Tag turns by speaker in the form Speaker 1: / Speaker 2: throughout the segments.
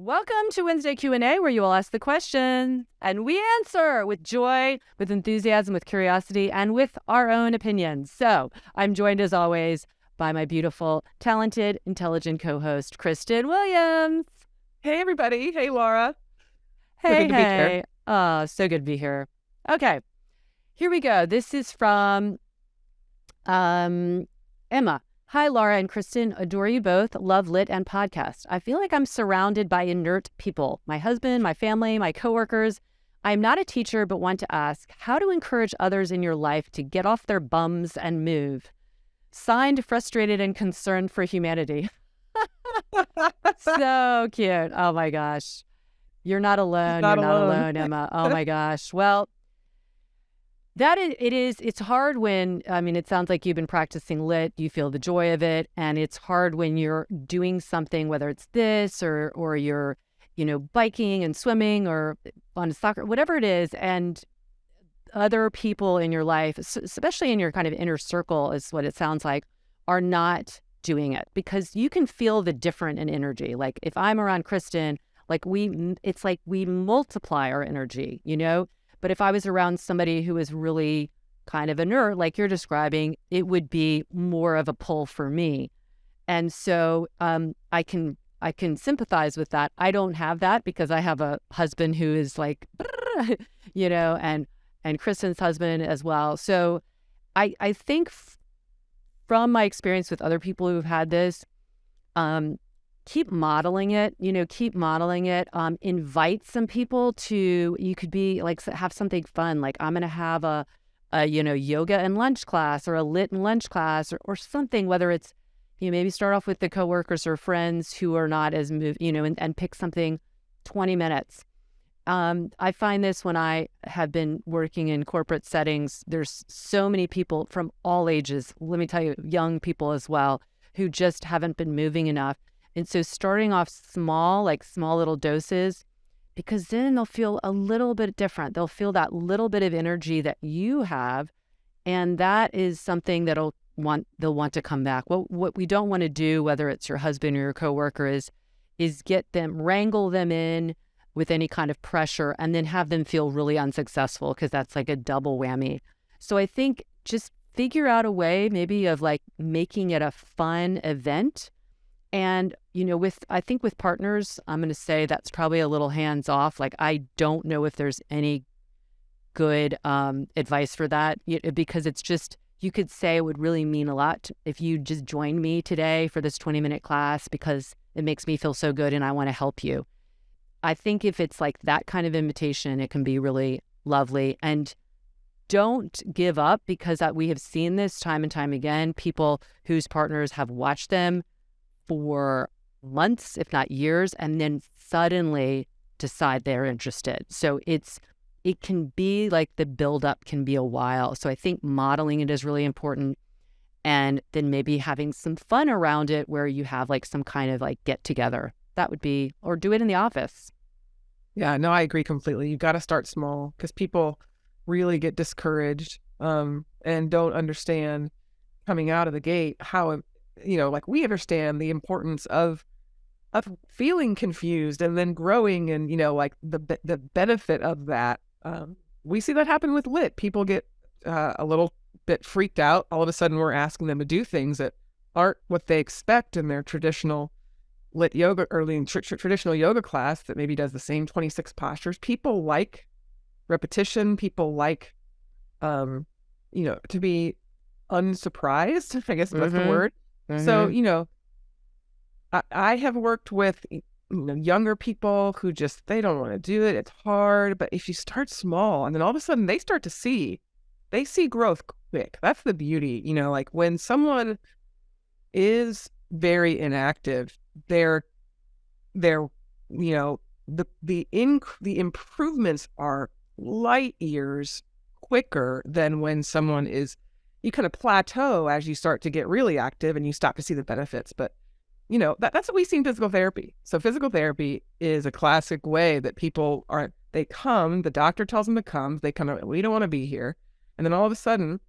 Speaker 1: Welcome to Wednesday Q&A, where you will ask the question and we answer with joy, with enthusiasm, with curiosity, and with our own opinions. So I'm joined as always by my beautiful, talented, intelligent co-host, Kristen Williams.
Speaker 2: Hey, everybody. Hey, Laura.
Speaker 1: Hey,
Speaker 2: So good to be here.
Speaker 1: hey. Oh, so good to be here. Okay, here we go. This is from Emma. Hi, Laura and Kristen. Adore you both. Love Lit and podcast. I feel like I'm surrounded by inert people. My husband, my family, my coworkers. I'm not a teacher, but want to ask how to encourage others in your life to get off their bums and move. Signed, frustrated, and concerned for humanity. So cute. Oh my gosh. You're not alone.
Speaker 2: Not
Speaker 1: You're not
Speaker 2: alone.
Speaker 1: alone, Emma. Oh my gosh. Well, it's hard when, it sounds like you've been practicing lit, you feel the joy of it, and it's hard when you're doing something, whether it's this or you're, biking and swimming or on a soccer, whatever it is, and other people in your life, especially in your kind of inner circle is what it sounds like, are not doing it, because you can feel the different in energy. Like if I'm around Kristen, it's like we multiply our energy, But if I was around somebody who is really kind of inert, like you're describing, it would be more of a pull for me. And so I can sympathize with that. I don't have that because I have a husband who is like, and Kristen's husband as well. So I think from my experience with other people who've had this, keep modeling it, invite some people to, you could be like, have something fun. Like I'm going to have a yoga and lunch class or a lit and lunch class or something, whether it's, maybe start off with the coworkers or friends who are not as moved, and pick something 20 minutes. I find this when I have been working in corporate settings, there's so many people from all ages, let me tell you, young people as well, who just haven't been moving enough. And so starting off small, like small little doses, because then they'll feel a little bit different. They'll feel that little bit of energy that you have. And that is something they'll want to come back. What we don't want to do, whether it's your husband or your coworker, is wrangle them in with any kind of pressure and then have them feel really unsuccessful, because that's like a double whammy. So I think just figure out a way maybe of like making it a fun event. And, I think with partners, I'm going to say that's probably a little hands off. Like, I don't know if there's any good advice for that, because it's just, you could say it would really mean a lot if you just joined me today for this 20-minute class because it makes me feel so good and I want to help you. I think if it's like that kind of invitation, it can be really lovely. And don't give up, because we have seen this time and time again, people whose partners have watched them for months, if not years, and then suddenly decide they're interested. So it can be like the buildup can be a while. So I think modeling it is really important. And then maybe having some fun around it where you have like some kind of like get together. That would be, or do it in the office.
Speaker 2: Yeah, no, I agree completely. You got to start small, because people really get discouraged and don't understand coming out of the gate how, like we understand the importance of feeling confused and then growing and, like the benefit of that. We see that happen with lit. People get a little bit freaked out. All of a sudden we're asking them to do things that aren't what they expect in their traditional lit yoga or traditional yoga class that maybe does the same 26 postures. People like repetition. People like, to be unsurprised, I guess that's the word.
Speaker 1: Mm-hmm.
Speaker 2: So, I have worked with younger people who just, they don't want to do it. It's hard. But if you start small and then all of a sudden they start to see growth quick. That's the beauty. Like when someone is very inactive, the improvements are light years quicker than when someone is, you kind of plateau as you start to get really active and you stop to see the benefits. But that's what we see in physical therapy. So physical therapy is a classic way that people they come, the doctor tells them to come, they come, we don't want to be here. And then all of a sudden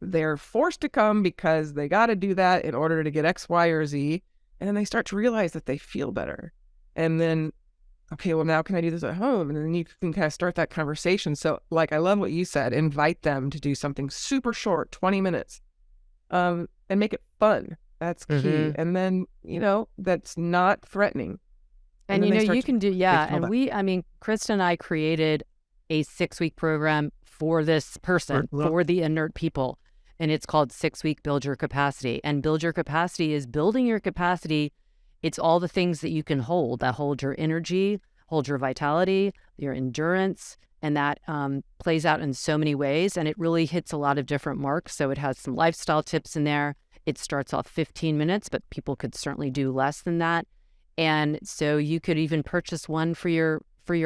Speaker 2: they're forced to come because they got to do that in order to get X, Y, or Z. And then they start to realize that they feel better. And then, okay, well, now can I do this at home? And then you can kind of start that conversation. So like, I love what you said, invite them to do something super short, 20 minutes, and make it fun. That's key.
Speaker 1: Hmm.
Speaker 2: And then, that's not threatening. And
Speaker 1: And
Speaker 2: then they start
Speaker 1: you
Speaker 2: to,
Speaker 1: can do,
Speaker 2: they
Speaker 1: yeah.
Speaker 2: feel
Speaker 1: And
Speaker 2: that.
Speaker 1: I mean, Krista and I created a 6-week program for this person, for the inert people. And it's called 6-week Build Your Capacity. And build your capacity is building your capacity. It's all the things that you can hold, that hold your energy, hold your vitality, your endurance. And that plays out in so many ways. And it really hits a lot of different marks. So it has some lifestyle tips in there. It starts off 15 minutes, but people could certainly do less than that. And so you could even purchase one for your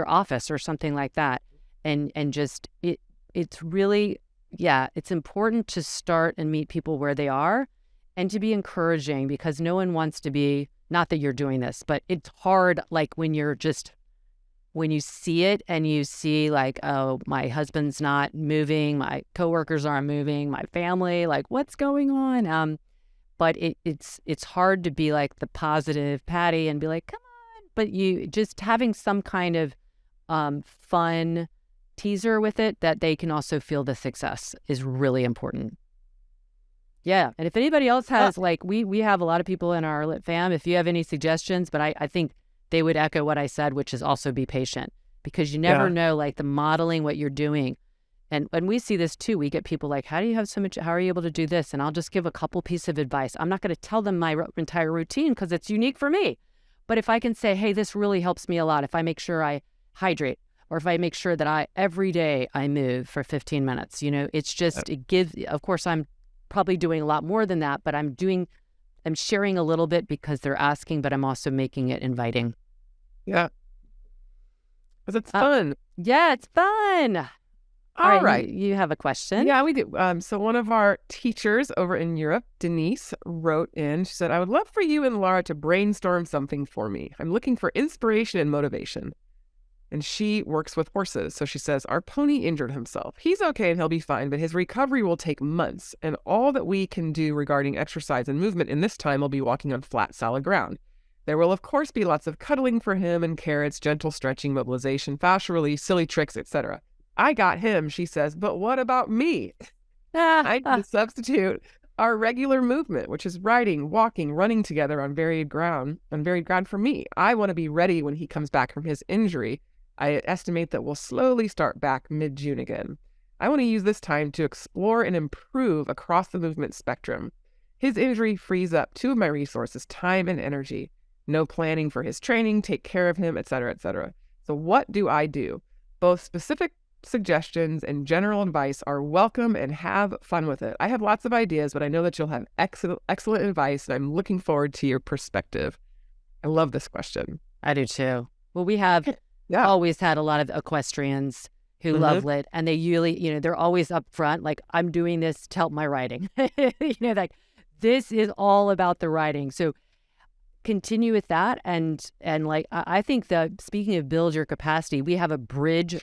Speaker 1: office or something like that. And just it's really, yeah, it's important to start and meet people where they are and to be encouraging, because no one wants to be, not that you're doing this, but it's hard, like when you see it and you see like, oh, my husband's not moving, my coworkers aren't moving, my family, like what's going on? But it's hard to be like the positive Patty and be like, come on. But you just having some kind of fun teaser with it that they can also feel the success is really important. Yeah. And if anybody else
Speaker 2: Uh,
Speaker 1: has, like, we have a lot of people in our Lit fam, if you have any suggestions, but I think they would echo what I said, which is also be patient, because you never
Speaker 2: yeah.
Speaker 1: know, like the modeling what you're doing. And when we see this too, we get people like, how do you have so much, how are you able to do this? And I'll just give a couple pieces of advice. I'm not going to tell them my entire routine because it's unique for me. But if I can say, hey, this really helps me a lot. If I make sure I hydrate, or if I make sure that every day I move for 15 minutes, it's just, it gives, of course, I'm probably doing a lot more than that, but I'm sharing a little bit because they're asking, but I'm also making it inviting.
Speaker 2: Yeah. Because it's
Speaker 1: Uh,
Speaker 2: fun.
Speaker 1: yeah, it's fun. All
Speaker 2: All
Speaker 1: right.
Speaker 2: right.
Speaker 1: You have a question?
Speaker 2: Yeah, we do. So one of our teachers over in Europe, Denise, wrote in. She said, I would love for you and Laura to brainstorm something for me. I'm looking for inspiration and motivation. And she works with horses. So she says, our pony injured himself. He's okay and he'll be fine, but his recovery will take months. And all that we can do regarding exercise and movement in this time will be walking on flat, solid ground. There will, of course, be lots of cuddling for him and carrots, gentle stretching, mobilization, fascial release, silly tricks, etc. I got him, she says, but what about me? I need to substitute our regular movement, which is riding, walking, running together on varied ground for me. I want to be ready when he comes back from his injury. I estimate that we'll slowly start back mid-June again. I want to use this time to explore and improve across the movement spectrum. His injury frees up two of my resources, time and energy. No planning for his training, take care of him, etc., etc. So what do I do? Both specific suggestions and general advice are welcome, and have fun with it. I have lots of ideas, but I know that you'll have excellent advice, and I'm looking forward to your perspective. I love this question.
Speaker 1: I do too. Well, we have
Speaker 2: Yeah.
Speaker 1: always had a lot of equestrians who
Speaker 2: Mm-hmm.
Speaker 1: love Lit, and they usually, they're always up front, like, I'm doing this to help my riding. Like, this is all about the riding. So continue with that. And like, I think that, speaking of build your capacity, we have a bridge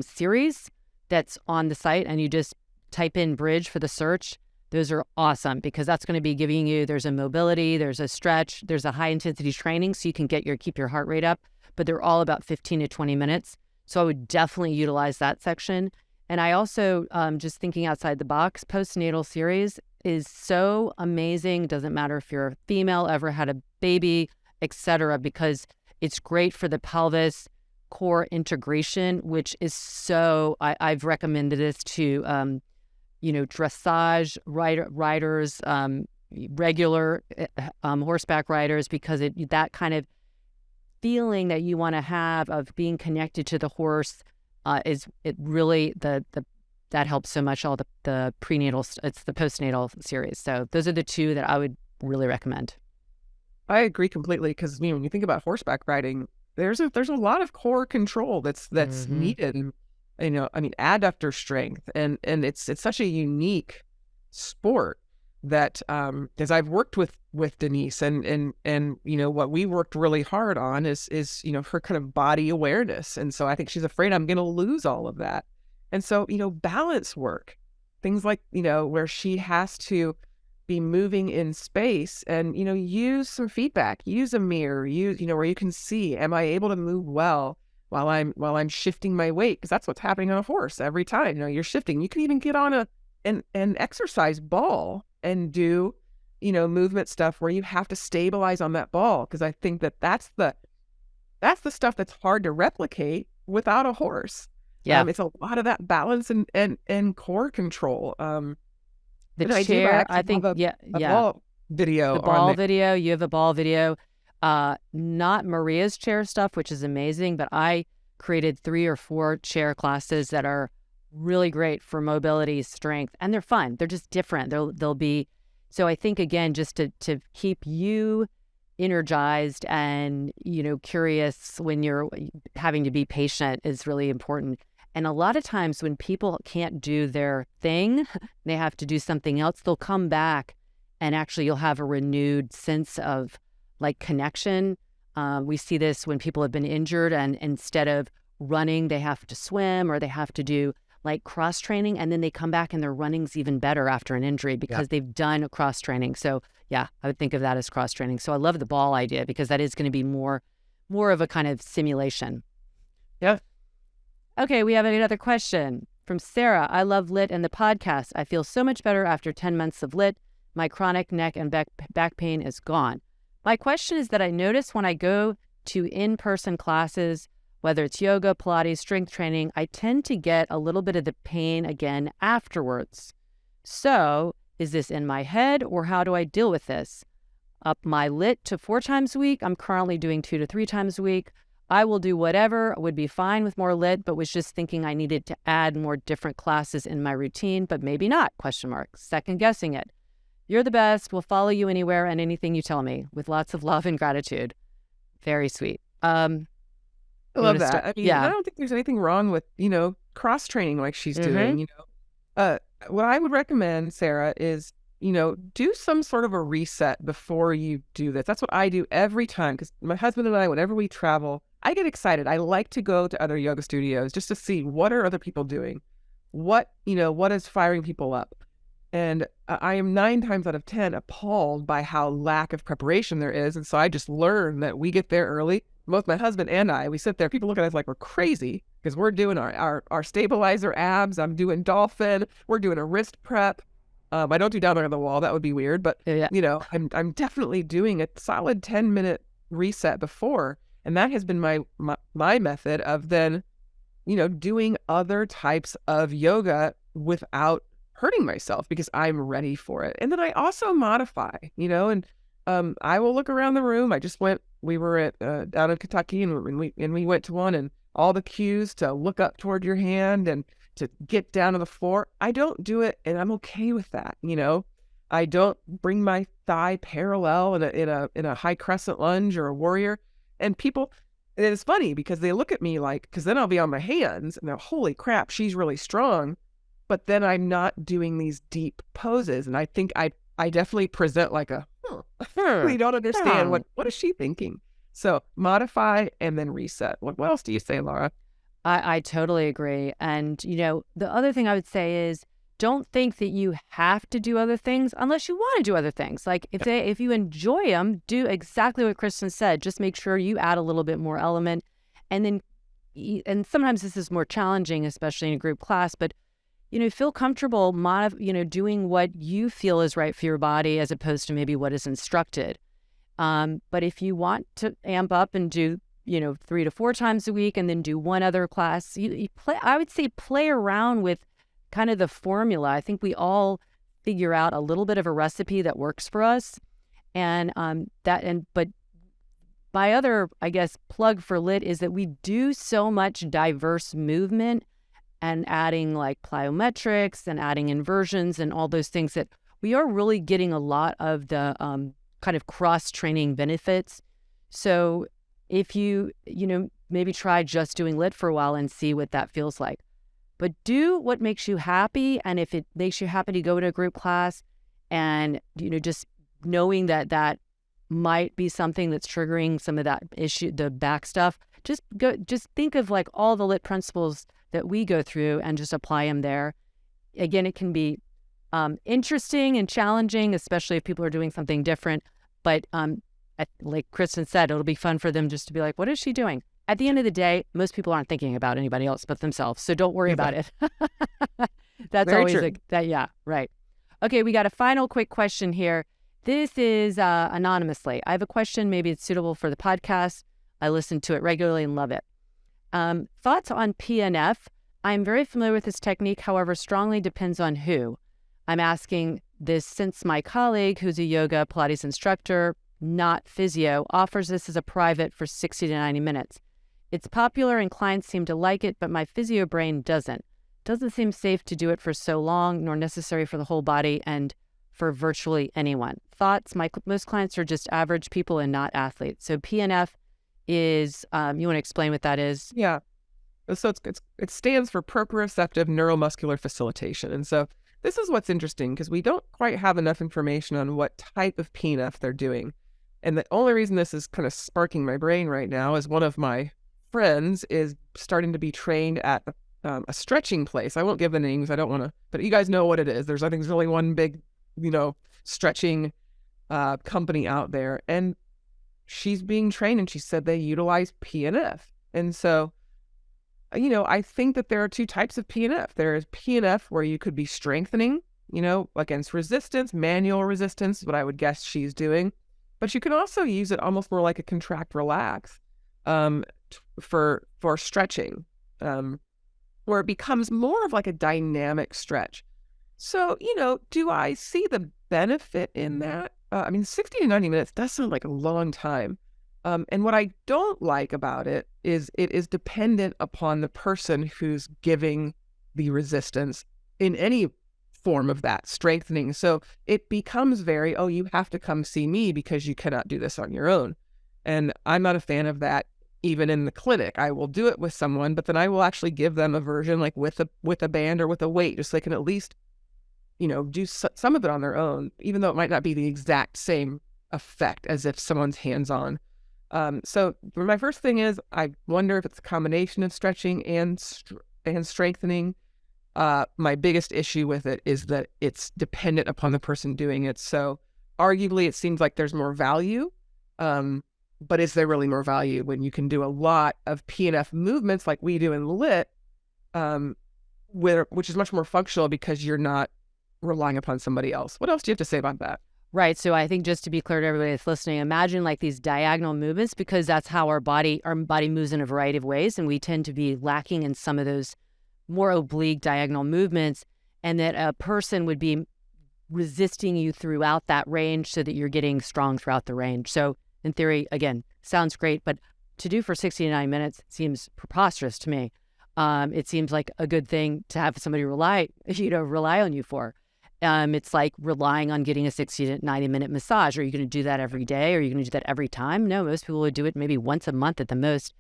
Speaker 1: series that's on the site, and you just type in bridge for the search. Those are awesome, because that's going to be giving you, there's a mobility, there's a stretch, there's a high intensity training, so you can keep your heart rate up, but they're all about 15 to 20 minutes. So I would definitely utilize that section. And I also, just thinking outside the box, postnatal series is so amazing. Doesn't matter if you're a female, ever had a baby, etc., because it's great for the pelvis core integration, which is so, I've recommended this to, dressage riders, regular horseback riders, because that kind of feeling that you want to have of being connected to the horse is it really that helps so much. All the prenatal, it's the postnatal series. So those are the two that I would really recommend.
Speaker 2: I agree completely, because when you think about horseback riding, there's a lot of core control that's
Speaker 1: Mm-hmm.
Speaker 2: needed, and adductor strength, and it's such a unique sport that, as I've worked with Denise, and what we worked really hard on is her kind of body awareness, and so I think she's afraid I'm going to lose all of that, and so balance work, things like where she has to be moving in space and, use some feedback, use a mirror, where you can see, am I able to move well while I'm shifting my weight? Because that's what's happening on a horse every time. You're shifting. You can even get on an exercise ball and do, movement stuff where you have to stabilize on that ball. Because I think that's the stuff that's hard to replicate without a horse.
Speaker 1: Yeah.
Speaker 2: It's a lot of that balance and core control.
Speaker 1: The
Speaker 2: and I
Speaker 1: chair, I
Speaker 2: actually
Speaker 1: think,
Speaker 2: have a
Speaker 1: yeah.
Speaker 2: ball video
Speaker 1: The
Speaker 2: on
Speaker 1: ball
Speaker 2: there.
Speaker 1: video, you have a ball video. Not Maria's chair stuff, which is amazing, but I created 3 or 4 chair classes that are really great for mobility, strength, and they're fun. They're just different. They'll be, so I think again, just to keep you energized and, curious when you're having to be patient is really important. And a lot of times when people can't do their thing, they have to do something else, they'll come back and actually you'll have a renewed sense of like connection. We see this when people have been injured and instead of running, they have to swim or they have to do like cross training, and then they come back and their running's even better after an injury because they've done cross training. So yeah, I would think of that as cross training. So I love the ball idea because that is going to be more of a kind of simulation.
Speaker 2: Yeah.
Speaker 1: Okay, we have another question from Sarah. I love LIT and the podcast. I feel so much better after 10 months of LIT. My chronic neck and back pain is gone. My question is that I notice when I go to in-person classes, whether it's yoga, Pilates, strength training, I tend to get a little bit of the pain again afterwards. So is this in my head or how do I deal with this? Up my LIT to 4 times a week. I'm currently doing 2 to 3 times a week. I will do whatever, would be fine with more LIT, but was just thinking I needed to add more different classes in my routine, but maybe not, ? Second guessing it. You're the best. We'll follow you anywhere and anything you tell me with lots of love and gratitude. Very sweet.
Speaker 2: I love that. I mean,
Speaker 1: yeah.
Speaker 2: I don't think there's anything wrong with, cross training like she's doing, what I would recommend, Sarah, is, do some sort of a reset before you do this. That's what I do every time because my husband and I, whenever we travel, I get excited. I like to go to other yoga studios just to see what are other people doing, what is firing people up. And I am 9 times out of 10 appalled by how lack of preparation there is. And so I just learn that we get there early. Both my husband and I, we sit there. People look at us like we're crazy because we're doing our stabilizer abs. I'm doing dolphin. We're doing a wrist prep. I don't do down there on the wall. That would be weird. But, I'm definitely doing a solid 10-minute reset before. And that has been my method of then, doing other types of yoga without hurting myself because I'm ready for it. And then I also modify, and I will look around the room. We were at down in Kentucky and we went to one and all the cues to look up toward your hand and to get down to the floor. I don't do it and I'm okay with that. I don't bring my thigh parallel in a high crescent lunge or a warrior. And people, it's funny because they look at me like, because then I'll be on my hands and they're, holy crap, she's really strong. But then I'm not doing these deep poses. And I think I definitely present like we don't understand what is she thinking? So modify and then reset. What else do you say, Laura?
Speaker 1: I totally agree. And, the other thing I would say is don't think that you have to do other things unless you want to do other things. Like if you enjoy them, do exactly what Kristen said. Just make sure you add a little bit more element. And then, and sometimes this is more challenging, especially in a group class, but feel comfortable, doing what you feel is right for your body as opposed to maybe what is instructed. But if you want to amp up and do, 3 to 4 times a week and then do one other class, I would say play around with kind of the formula. I think we all figure out a little bit of a recipe that works for us. But my other, I guess, plug for LIT is that we do so much diverse movement and adding like plyometrics and adding inversions and all those things that we are really getting a lot of the kind of cross-training benefits. So if you maybe try just doing LIT for a while and see what that feels like. But do what makes you happy. And if it makes you happy to go to a group class and, just knowing that might be something that's triggering some of that issue, the back stuff, just think of like all the LIT principles that we go through and just apply them there. Again, it can be interesting and challenging, especially if people are doing something different. But like Kristen said, it'll be fun for them just to be like, what is she doing? At the end of the day, most people aren't thinking about anybody else but themselves. So don't worry about it. That's
Speaker 2: Very
Speaker 1: always
Speaker 2: true.
Speaker 1: like that. Yeah, right. Okay, we got a final quick question here. This is anonymously. I have a question. Maybe it's suitable for the podcast. I listen to it regularly and love it. Thoughts on PNF? I'm very familiar with this technique, however, strongly depends on who. I'm asking this since my colleague, who's a yoga Pilates instructor, not physio, offers this as a private for 60 to 90 minutes. It's popular and clients seem to like it, but my physio brain doesn't. Doesn't seem safe to do it for so long, nor necessary for the whole body and for virtually anyone. Thoughts? Most clients are just average people and not athletes. So PNF is, you want to explain what that is?
Speaker 2: Yeah. So it stands for proprioceptive neuromuscular facilitation. And so this is what's interesting because we don't quite have enough information on what type of PNF they're doing. And the only reason this is kind of sparking my brain right now is one of my friends is starting to be trained at a stretching place. I won't give the names. I don't want to, but you guys know what it is. I think there's really one big, stretching company out there. And she's being trained and she said they utilize PNF. And so, I think that there are two types of PNF. There is PNF where you could be strengthening, against resistance, manual resistance is what I would guess she's doing. But you can also use it almost more like a contract relax for stretching, where it becomes more of like a dynamic stretch. So, do I see the benefit in that? 60 to 90 minutes does sound like a long time. And what I don't like about it is dependent upon the person who's giving the resistance in any form of that strengthening. So it becomes very, you have to come see me because you cannot do this on your own. And I'm not a fan of that even in the clinic. I will do it with someone, but then I will actually give them a version like with a band or with a weight, just so they can at least, do some of it on their own, even though it might not be the exact same effect as if someone's hands-on. So my first thing is I wonder if it's a combination of stretching and strengthening. My biggest issue with it is that it's dependent upon the person doing it. So arguably it seems like there's more value. But is there really more value when you can do a lot of PNF movements like we do in LIT, which is much more functional because you're not relying upon somebody else. What else do you have to say about that?
Speaker 1: Right. So I think just to be clear to everybody that's listening, imagine like these diagonal movements, because that's how our body moves in a variety of ways. And we tend to be lacking in some of those more oblique diagonal movements, and that a person would be resisting you throughout that range so that you're getting strong throughout the range. So in theory, again, sounds great, but to do for 69 minutes seems preposterous to me. It seems like a good thing to have somebody rely on you for. It's like relying on getting a 60 to 90 minute massage. Are you going to do that every day? Are you going to do that every time? No, most people would do it maybe once a month at the most.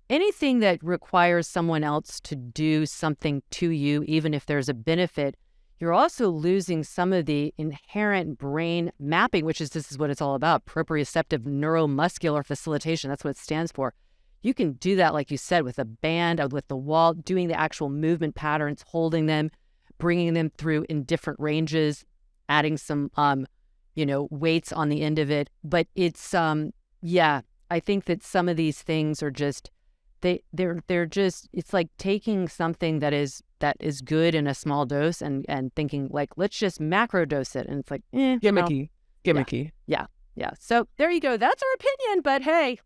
Speaker 1: Anything that requires someone else to do something to you, even if there's a benefit, you're also losing some of the inherent brain mapping, this is what it's all about, proprioceptive neuromuscular facilitation. That's what it stands for. You can do that, like you said, with a band, with the wall, doing the actual movement patterns, holding them, bringing them through in different ranges, adding some, weights on the end of it. But it's, I think that some of these things are just, they're just, it's like taking something that is good in a small dose and thinking like, let's just macro dose it. And it's like,
Speaker 2: gimmicky.
Speaker 1: Yeah. So there you go. That's our opinion. But hey,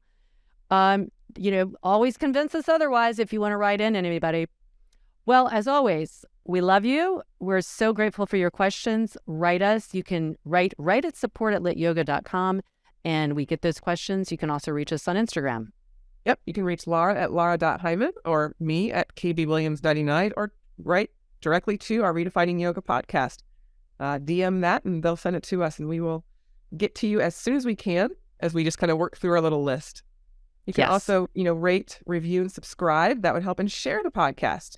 Speaker 1: always convince us otherwise if you want to write in anybody. Well, as always, we love you. We're so grateful for your questions. Write us. You can write at support@lityoga.com, and we get those questions. You can also reach us on Instagram.
Speaker 2: Yep, you can reach Laura at lara.hyman or me at kbwilliams99 or write directly to our Redefining Yoga podcast. DM that and they'll send it to us and we will get to you as soon as we can as we just kind of work through our little list. You can also, rate, review, and subscribe. That would help, and share the podcast.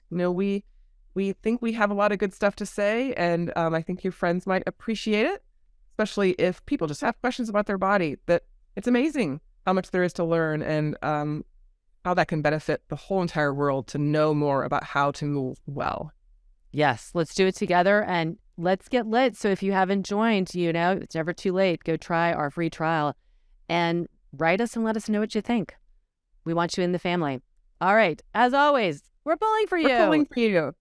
Speaker 2: We think we have a lot of good stuff to say, and I think your friends might appreciate it, especially if people just have questions about their body. That it's amazing how much there is to learn and how that can benefit the whole entire world to know more about how to move well.
Speaker 1: Yes, let's do it together. And let's get lit. So if you haven't joined, it's never too late. Go try our free trial and write us and let us know what you think. We want you in the family. All right. As always, we're pulling for
Speaker 2: We're
Speaker 1: you.
Speaker 2: pulling for you.